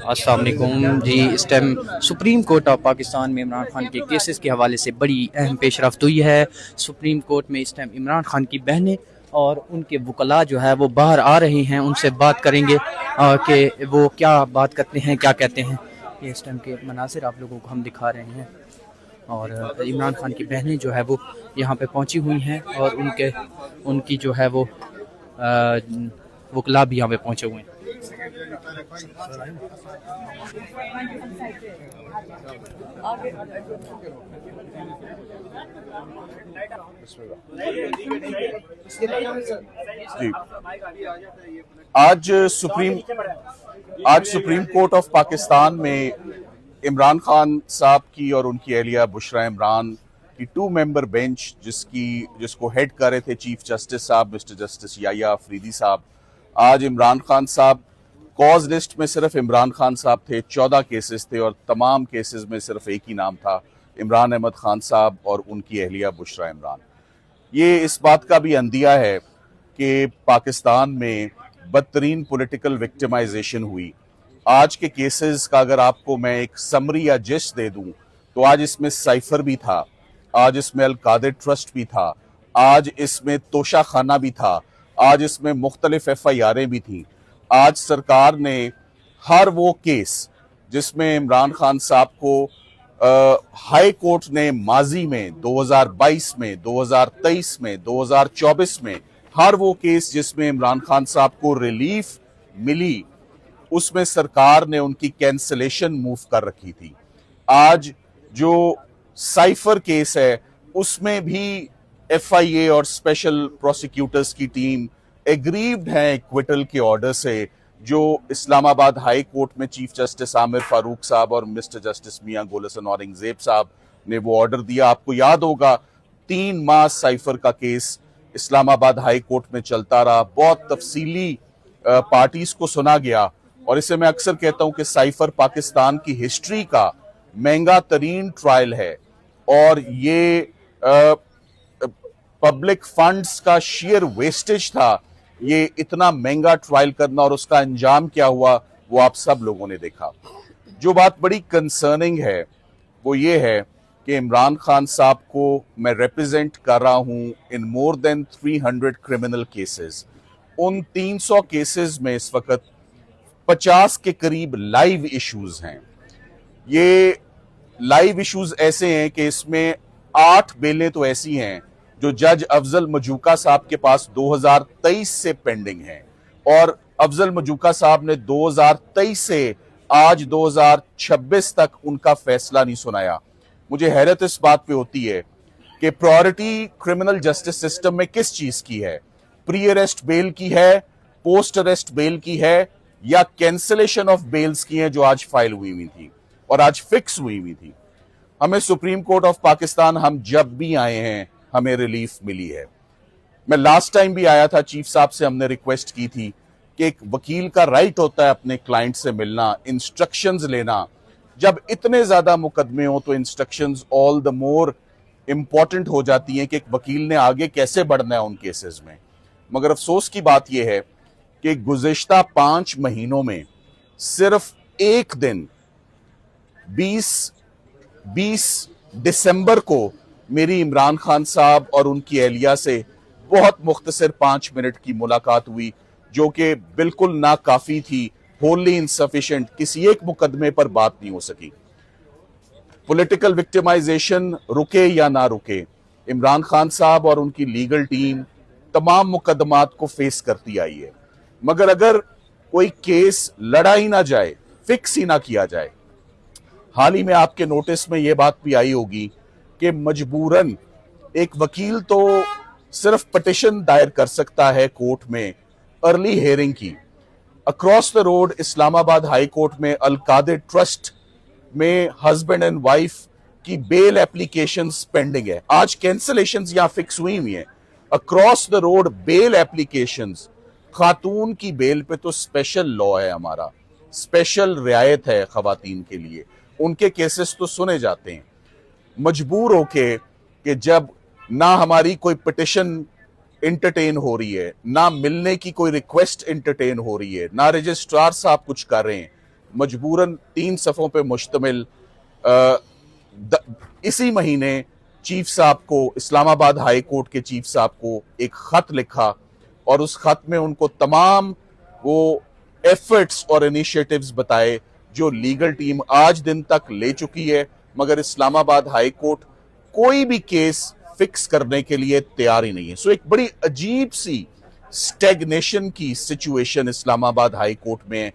अस्सलाम वालेकुम जी। इस time supreme court of Pakistan में इमरान खान के केसेस के हवाले से बड़ी अहम पेशरफ्त हुई है। सुप्रीम कोर्ट में इस टाइम इमरान खान की बहनें और उनके वकला जो है वो बाहर आ रहे हैं। उनसे बात करेंगे कि वो क्या बात करते हैं, क्या कहते हैं। ये इस टाइम के मनासिर आप लोगों को हम दिखा रहे हैं और इमरान खान की बहनें जो है वो यहाँ पे पहुँची हुई हैं और उनकी जो है वो वकला भी यहाँ पे पहुँचे हुए हैं। जी। आज सुप्रीम आज सुप्रीम कोर्ट ऑफ पाकिस्तान में इमरान खान साहब की और उनकी अहलिया बुशरा इमरान की 2 मेंबर बेंच जिसको हेड कर रहे थे चीफ जस्टिस साहब मिस्टर जस्टिस याया अफरीदी साहब। आज इमरान खान साहब कॉज लिस्ट में सिर्फ इमरान खान साहब थे, 14 केसेस थे और तमाम केसेस में सिर्फ एक ही नाम था, इमरान अहमद खान साहब और उनकी अहलिया बुशरा इमरान। ये इस बात का भी अंदिया है कि पाकिस्तान में बदतरीन पॉलिटिकल विक्टिमाइजेशन हुई। आज के केसेस का अगर आपको मैं एक समरी या जिस्ट दे दूं तो आज इसमें साइफर भी था, आज इसमें अल कादिर ट्रस्ट भी था, आज इसमें तोशा खाना भी था, आज इसमें मुख्तलिफ FIR'ें भी थी। आज सरकार ने हर वो केस जिसमें इमरान खान साहब को हाई कोर्ट ने माजी में 2022 में, 2023 में, 2024 में हर वो केस जिसमें इमरान खान साहब को रिलीफ मिली उसमें सरकार ने उनकी कैंसलेशन मूव कर रखी थी। आज जो साइफर केस है उसमें भी FIA और स्पेशल प्रोसिक्यूटर्स की टीम एग्रीव्ड है इक्विटल के ऑर्डर से जो इस्लामाबाद हाई कोर्ट में चीफ जस्टिस आमिर फारूक साहब और मिस्टर जस्टिस मियां गोलसन औरंगजेब साहब ने वो ऑर्डर दिया। आपको याद होगा 3 माह साइफर का केस इस्लामाबाद हाई कोर्ट में चलता रहा, बहुत तफसीली पार्टीज को सुना गया और इसे मैं अक्सर कहता हूं कि साइफर पाकिस्तान की हिस्ट्री का महंगा तरीन ट्रायल है और ये पब्लिक फंड्स का शेयर वेस्टेज था। ये इतना महंगा ट्रायल करना और उसका अंजाम क्या हुआ वो आप सब लोगों ने देखा। जो बात बड़ी कंसर्निंग है वो ये है कि इमरान खान साहब को मैं रिप्रेजेंट कर रहा हूं इन मोर देन 300 क्रिमिनल केसेस। उन 300 केसेस में इस वक्त 50 के करीब लाइव इश्यूज हैं। ये लाइव इश्यूज ऐसे हैं कि इसमें 8 बेलें तो ऐसी हैं जो जज अफजल मजूका साहब के पास 2023 से पेंडिंग है और अफजल मजूका साहब ने 2023 से आज 2026 तक उनका फैसला नहीं सुनाया। मुझे हैरत इस बात पे होती है कि प्रायोरिटी क्रिमिनल जस्टिस सिस्टम में किस चीज की है, प्री अरेस्ट बेल की है, पोस्ट अरेस्ट बेल की है या कैंसिलेशन ऑफ बेल्स की है जो आज फाइल हुई थी और आज फिक्स हुई थी। हमें सुप्रीम कोर्ट ऑफ पाकिस्तान हम जब भी आए हैं हमें रिलीफ मिली है। मैं लास्ट टाइम भी आया था, चीफ साहब से हमने रिक्वेस्ट की थी कि एक वकील का राइट होता है अपने क्लाइंट से मिलना, इंस्ट्रक्शंस लेना। जब इतने ज्यादा मुकदमे हो तो instructions all the more important हो जाती हैं कि एक वकील ने आगे कैसे बढ़ना है उन केसेस में। मगर अफसोस की बात यह है कि गुज़िश्ता 5 महीनों में सिर्फ एक दिन 20 दिसंबर को मेरी इमरान खान साहब और उनकी अहलिया से बहुत मुख्तसर 5 मिनट की मुलाकात हुई जो कि बिल्कुल नाकाफी थी, होली इनसफिशिएंट, किसी एक मुकदमे पर बात नहीं हो सकी। पॉलिटिकल विक्टिमाइजेशन रुके या ना रुके, इमरान खान साहब और उनकी लीगल टीम तमाम मुकदमात को फेस करती आई है। मगर अगर कोई केस लड़ा ही ना जाए, फिक्स ही ना किया जाए, हाल ही में आपके नोटिस में यह बात भी आई होगी कि मजबूरन एक वकील तो सिर्फ पिटिशन दायर कर सकता है कोर्ट में अर्ली हियरिंग की। Across the road Islamabad high court में अल कादिर ट्रस्ट में हस्बैंड एंड वाइफ की बेल एप्लीकेशंस पेंडिंग है। आज कैंसिलेशंस यहां फिक्स हुई है। Across the road bail applications, खातून की बेल पे तो स्पेशल लॉ है, हमारा स्पेशल रियायत है खवातीन के लिए, उनके केसेस तो सुने जाते हैं। मजबूर होके कि जब ना हमारी कोई पिटिशन इंटरटेन हो रही है, ना मिलने की कोई रिक्वेस्ट इंटरटेन हो रही है, ना रजिस्ट्रार साहब कुछ कर रहे हैं, मजबूरन 3 सफ़ों पे मुश्तमिल इसी महीने चीफ साहब को, इस्लामाबाद हाई कोर्ट के चीफ साहब को एक खत लिखा और उस खत में उनको तमाम वो एफर्ट्स और इनिशिएटिव्स बताए जो लीगल टीम आज दिन तक ले चुकी है, मगर इस्लामाबाद हाई कोर्ट कोई भी केस फिक्स करने के लिए तैयार ही नहीं है। सो एक बड़ी अजीब सी स्टैग्नेशन की सिचुएशन इस्लामाबाद हाई कोर्ट में है।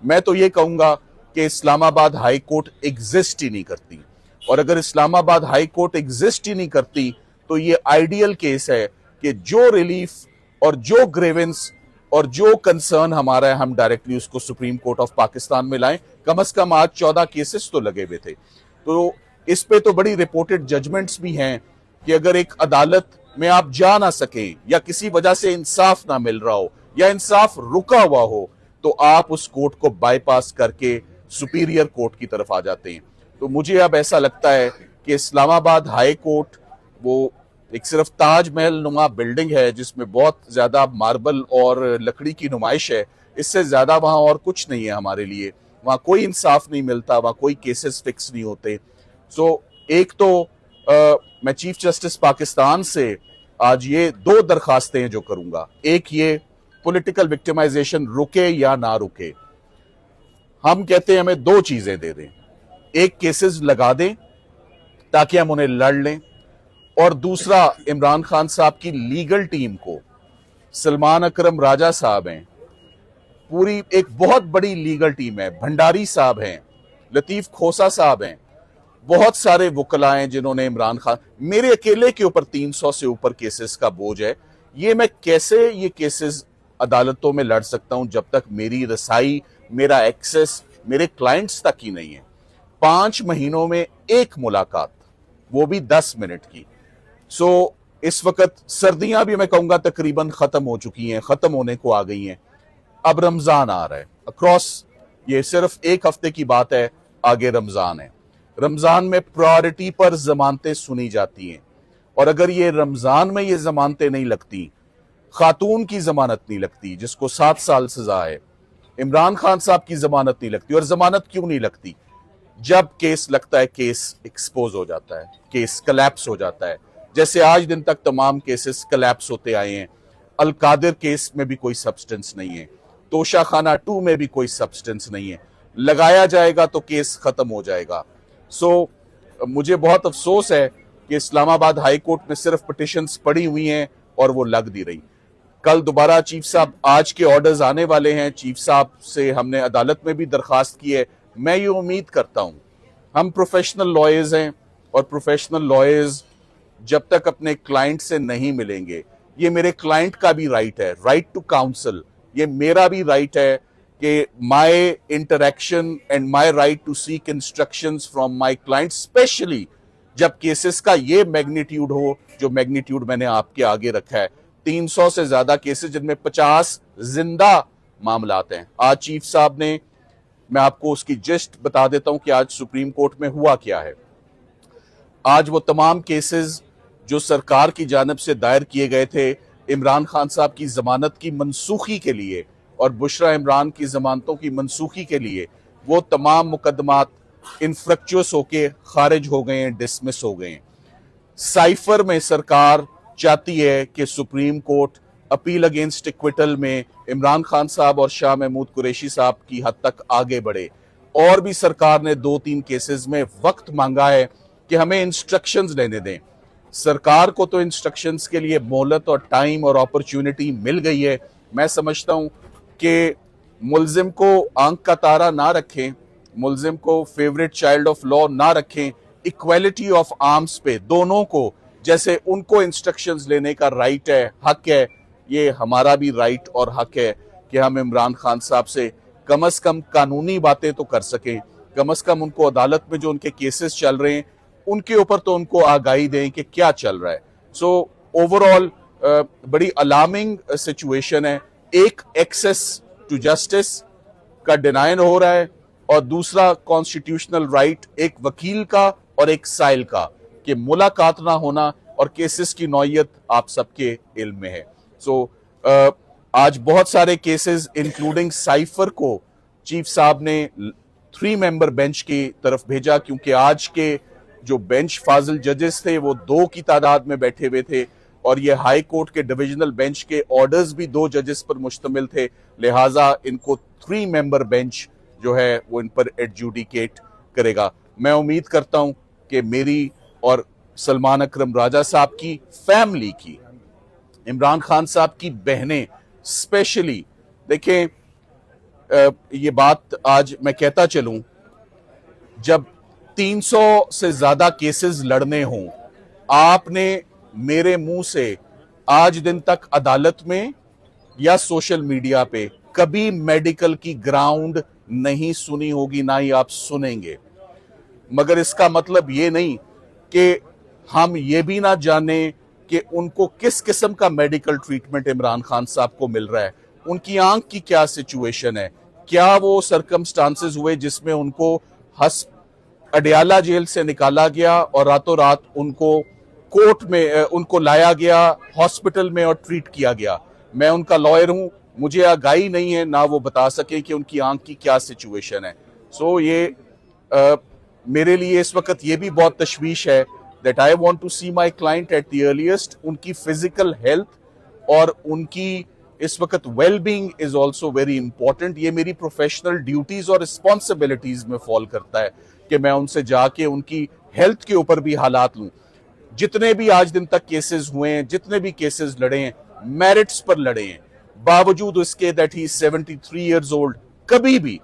मैं तो ये कहूंगा कि इस्लामाबाद हाई कोर्ट एग्जिस्ट ही नहीं करती, और अगर इस्लामाबाद हाई कोर्ट एग्जिस्ट ही नहीं करती तो ये आइडियल केस है कि जो रिलीफ और जो ग्रेवेंस और जो कंसर्न हमारा है हम डायरेक्टली उसको सुप्रीम कोर्ट ऑफ पाकिस्तान में लाएं। कम से कम आज 14 केसेस तो लगे हुए थे, तो इस पे तो बड़ी रिपोर्टेड जजमेंट्स भी हैं कि अगर एक अदालत में आप जा ना सके या किसी वजह से इंसाफ ना मिल रहा हो या इंसाफ रुका हुआ हो तो आप उस कोर्ट को बाईपास करके सुपीरियर कोर्ट की तरफ आ जाते हैं। तो मुझे अब ऐसा लगता है कि इस्लामाबाद हाई कोर्ट वो एक सिर्फ ताजमहल नुमा बिल्डिंग है जिसमें बहुत ज्यादा मार्बल और लकड़ी की नुमाइश है, इससे ज्यादा वहां और कुछ नहीं है हमारे लिए। वहां कोई इंसाफ नहीं मिलता, वहां कोई केसेस फिक्स नहीं होते। सो एक तो मैं चीफ जस्टिस पाकिस्तान से आज ये 2 दरखास्तें जो करूंगा, एक ये पॉलिटिकल विक्टिमाइजेशन रुके या ना रुके, हम कहते हैं हमें 2 चीजें दे दें। एक, केसेस लगा दें ताकि हम उन्हें लड़ लें, और दूसरा इमरान खान साहब की लीगल टीम को, सलमान अकरम राजा साहब हैं, पूरी एक बहुत बड़ी लीगल टीम है, भंडारी साहब हैं, लतीफ खोसा साहब हैं, बहुत सारे वकला हैं जिन्होंने इमरान खान, मेरे अकेले के ऊपर 300 से ऊपर केसेस का बोझ है। ये मैं कैसे ये केसेस अदालतों में लड़ सकता हूं जब तक मेरी रसाई, मेरा एक्सेस मेरे क्लाइंट्स तक ही नहीं है। 5 महीनों में एक मुलाकात, वो भी 10 मिनट की। सो इस वक्त सर्दियां भी मैं कहूंगा तकरीबन खत्म हो चुकी हैं, खत्म होने को आ गई हैं। अब रमजान आ रहा है, अक्रॉस ये सिर्फ एक हफ्ते की बात है, आगे रमजान है। रमजान में प्रायोरिटी पर जमानतें सुनी जाती हैं, और अगर ये रमजान में ये जमानतें नहीं लगती, खातून की जमानत नहीं लगती जिसको 7 साल सजा है, इमरान खान साहब की जमानत नहीं लगती। और जमानत क्यों नहीं लगती? जब केस लगता है केस एक्सपोज हो जाता है, केस कलैप्स हो जाता है, जैसे आज दिन तक तमाम केसेस कलैप्स होते आए हैं। अलकादिर केस में भी कोई सब्सटेंस नहीं है, तोशा खाना 2 में भी कोई सब्सटेंस नहीं है, लगाया जाएगा तो केस खत्म हो जाएगा। सो मुझे बहुत अफसोस है कि इस्लामाबाद हाई कोर्ट में सिर्फ पिटिशंस पड़ी हुई हैं और वो लग नहीं रही। कल दोबारा चीफ साहब, आज के ऑर्डर्स आने वाले हैं, चीफ साहब से हमने अदालत में भी दरखास्त की है। मैं ये उम्मीद करता हूं, हम प्रोफेशनल लॉयर्स हैं और प्रोफेशनल लॉयर्स जब तक अपने क्लाइंट से नहीं मिलेंगे, ये मेरे क्लाइंट का भी राइट है, राइट टू काउंसल, ये मेरा भी राइट है कि my interaction and my right to seek instructions from my client, specially जब केसेस का ये मैग्नीट्यूड हो जो मैग्नीट्यूड मैंने आपके आगे रखा है। 300 से ज्यादा केसेस जिनमें 50 जिंदा मामलात हैं। आज चीफ साहब ने, मैं आपको उसकी जिस्ट बता देता हूं कि आज सुप्रीम कोर्ट में हुआ क्या है। आज वो तमाम केसेस जो सरकार की जानिब से दायर किए गए थे इमरान खान साहब की जमानत की मनसूखी के लिए और बुशरा इमरान की जमानतों की मनसूखी के लिए, वो तमाम मुकदमात इनफ्रक्चुअस होके खारिज हो गए हैं, डिसमिस हो गए हैं। साइफर में सरकार चाहती है कि supreme court appeal against acquittal में इमरान खान साहब और शाह महमूद कुरैशी साहब की हद तक आगे बढ़े, और भी सरकार ने 2-3 केसेस में वक्त मांगा है कि हमें इंस्ट्रक्शंस लेने दें। सरकार को तो इंस्ट्रक्शंस के लिए मोहलत और टाइम और अपॉर्चुनिटी मिल गई है। मैं समझता हूं कि मुल्जिम को आंख का तारा ना रखें, मुल्जिम को फेवरेट चाइल्ड ऑफ लॉ ना रखें, इक्वालिटी ऑफ आर्म्स पे दोनों को, जैसे उनको इंस्ट्रक्शंस लेने का राइट है, हक है, ये हमारा भी राइट और हक है कि हम इमरान खान साहब से कम से कम कानूनी बातें तो कर सकें, कम से कम उनको अदालत में जो उनके केसेस चल रहे हैं उनके ऊपर तो उनको आगाही दें कि क्या चल रहा है। सो ओवरऑल बड़ी अलार्मिंग सिचुएशन है। एक, एक्सेस टू जस्टिस का डिनाइन हो रहा है, और दूसरा कॉन्स्टिट्यूशनल राइट एक वकील का और एक साइल का कि मुलाकात ना होना, और केसेस की नौयत आप सबके इल्म में है। सो आज बहुत सारे केसेस इंक्लूडिंग साइफर को चीफ साहब ने 3 मेंबर बेंच की तरफ भेजा, क्योंकि आज के जो बेंच फाजिल जजेस थे वो 2 की तादाद में बैठे हुए थे और ये हाई कोर्ट के डिविजनल बेंच के ऑर्डर्स भी 2 जजेस पर मुश्तमिल थे, लिहाजा इनको 3 मेंबर बेंच जो है वो इन पर एडजुडिकेट करेगा। मैं उम्मीद करता हूं कि मेरी और सलमान अकरम राजा साहब की फैमिली की, इमरान खान साहब की बहनें स्पेशली, देखें ये बात आज मैं कहता चलूं, जब 300 से ज्यादा केसेस लड़ने हों, आपने मेरे मुंह से आज दिन तक अदालत में या सोशल मीडिया पे कभी मेडिकल की ग्राउंड नहीं सुनी होगी, ना ही आप सुनेंगे। मगर इसका मतलब ये नहीं कि हम ये भी ना जाने कि उनको किस किस्म का मेडिकल ट्रीटमेंट इमरान खान साहब को मिल रहा है, उनकी आंख की क्या सिचुएशन है, क्या वो सर्कमस्टांसेस हुए जिसमें उनको अडियाला जेल से निकाला गया और रातों रात उनको कोर्ट में उनको लाया गया हॉस्पिटल में और ट्रीट किया गया। मैं उनका लॉयर हूं, मुझे आगाही नहीं है ना वो बता सके कि उनकी आंख की क्या सिचुएशन है। सो ये मेरे लिए इस वक्त ये भी बहुत तशवीश है that I want to see my client at the earliest. उनकी फिजिकल हेल्थ और उनकी इस वक्त well being is also very important. ये मेरी प्रोफेशनल ड्यूटीज और रिस्पॉन्सिबिलिटीज में फॉल करता है कि मैं उनसे जाके उनकी हेल्थ के ऊपर भी हालात लूं। जितने भी आज दिन तक केसेस हुए हैं, जितने भी केसेस लड़े हैं, मेरिट्स पर लड़े हैं, बावजूद इसके दैट ही 73 इयर्स ओल्ड, कभी भी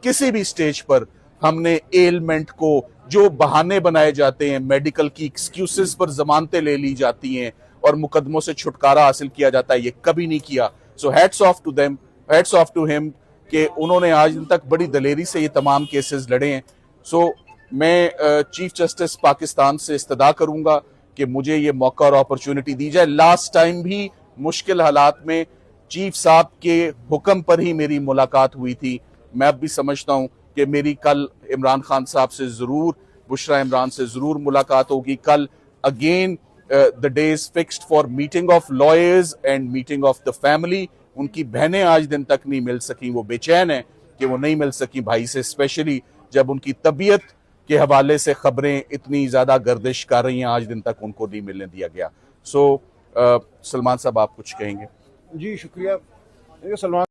किसी भी स्टेज पर हमने एलमेंट को, जो बहाने बनाए जाते हैं, मेडिकल की एक्सक्यूजेस पर जमानतें ले ली जाती हैं और मुकदमों से छुटकारा हासिल किया जाता है, ये कभी नहीं किया। So hats off to them, hats off to him कि उन्होंने आज दिन तक बड़ी दलेरी से ये तमाम केसेस लड़े हैं। सो मैं चीफ जस्टिस पाकिस्तान से इस्तदा करूंगा कि मुझे ये मौका और अपॉर्चुनिटी दी जाए। लास्ट टाइम भी मुश्किल हालात में चीफ साहब के हुक्म पर ही मेरी मुलाकात हुई थी। मैं अब भी समझता हूं कि मेरी कल इमरान खान साहब से जरूर, बुशरा इमरान से जरूर मुलाकात होगी। कल again the day is fixed for meeting of lawyers and meeting of the family. उनकी बहनें आज दिन तक नहीं मिल सकी, वो बेचैन है कि वो नहीं मिल सकी भाई से, स्पेशली जब उनकी तबीयत के हवाले से खबरें इतनी ज्यादा गर्दिश कर रही हैं, आज दिन तक उनको नहीं मिलने दिया गया। सो सलमान साहब, आप कुछ कहेंगे? जी शुक्रिया। सलमान